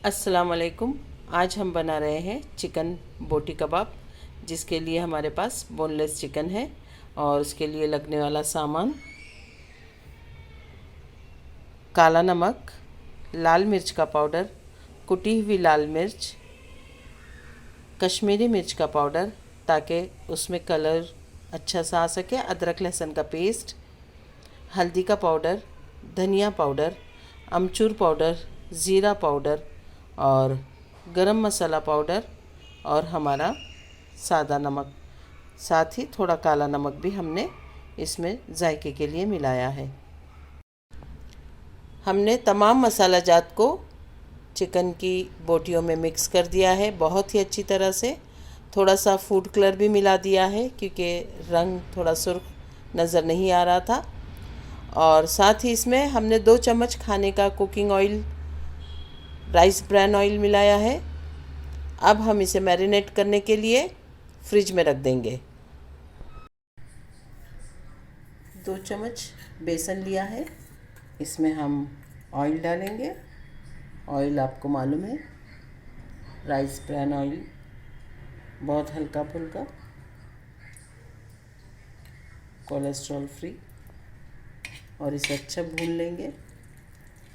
अस्सलाम वालेकुम। आज हम बना रहे हैं चिकन बोटी कबाब, जिसके लिए हमारे पास बोनलेस चिकन है और उसके लिए लगने वाला सामान: काला नमक, लाल मिर्च का पाउडर, कुटी हुई लाल मिर्च, कश्मीरी मिर्च का पाउडर ताकि उसमें कलर अच्छा सा आ सके, अदरक लहसुन का पेस्ट, हल्दी का पाउडर, धनिया पाउडर, अमचूर पाउडर, ज़ीरा पाउडर और गरम मसाला पाउडर और हमारा सादा नमक। साथ ही थोड़ा काला नमक भी हमने इसमें जायके के लिए मिलाया है। हमने तमाम मसाला जात को चिकन की बोटियों में मिक्स कर दिया है बहुत ही अच्छी तरह से। थोड़ा सा फूड कलर भी मिला दिया है क्योंकि रंग थोड़ा सुर्ख नज़र नहीं आ रहा था। और साथ ही इसमें हमने 2 चम्मच खाने का cooking oil, rice bran oil मिलाया है। अब हम इसे मैरिनेट करने के लिए फ्रिज में रख देंगे। 2 चम्मच बेसन लिया है, इसमें हम ऑयल डालेंगे। ऑयल आपको मालूम है, राइस ब्रान ऑयल, बहुत हल्का फुल्का, कोलेस्ट्रॉल फ्री। और इसे अच्छा भून लेंगे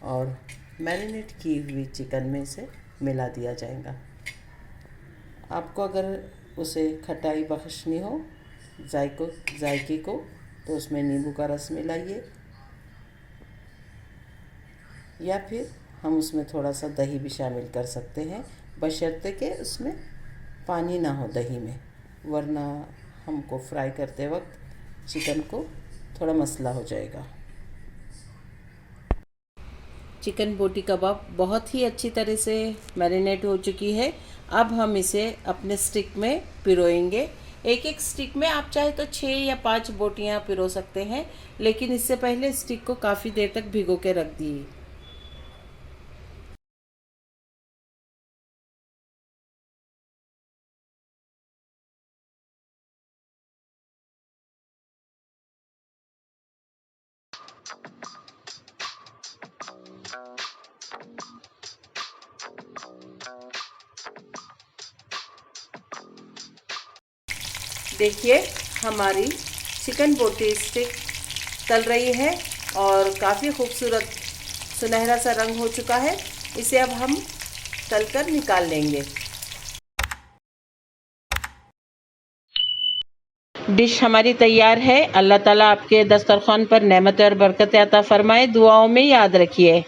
और मैरिनेट की हुई चिकन में इसे मिला दिया जाएगा। आपको अगर उसे खटाई बख्शनी हो जायके को, तो उसमें नींबू का रस मिलाइए, या फिर हम उसमें थोड़ा सा दही भी शामिल कर सकते हैं, बशर्ते कि उसमें पानी ना हो दही में, वरना हमको फ्राई करते वक्त चिकन को थोड़ा मसला हो जाएगा। चिकन बोटी कबाब बहुत ही अच्छी तरह से मैरिनेट हो चुकी है। अब हम इसे अपने स्टिक में पिरोएंगे। एक एक स्टिक में आप चाहे तो 6 या 5 बोटियां पिरो सकते हैं, लेकिन इससे पहले स्टिक को काफ़ी देर तक भिगो के रख दी। देखिए, हमारी चिकन बोटी स्टिक तल रही है और काफ़ी खूबसूरत सुनहरा सा रंग हो चुका है। इसे अब हम तलकर निकाल लेंगे। डिश हमारी तैयार है। अल्लाह ताला आपके दस्तरखान पर नेमत और बरकत अता फरमाए। दुआओं में याद रखिए।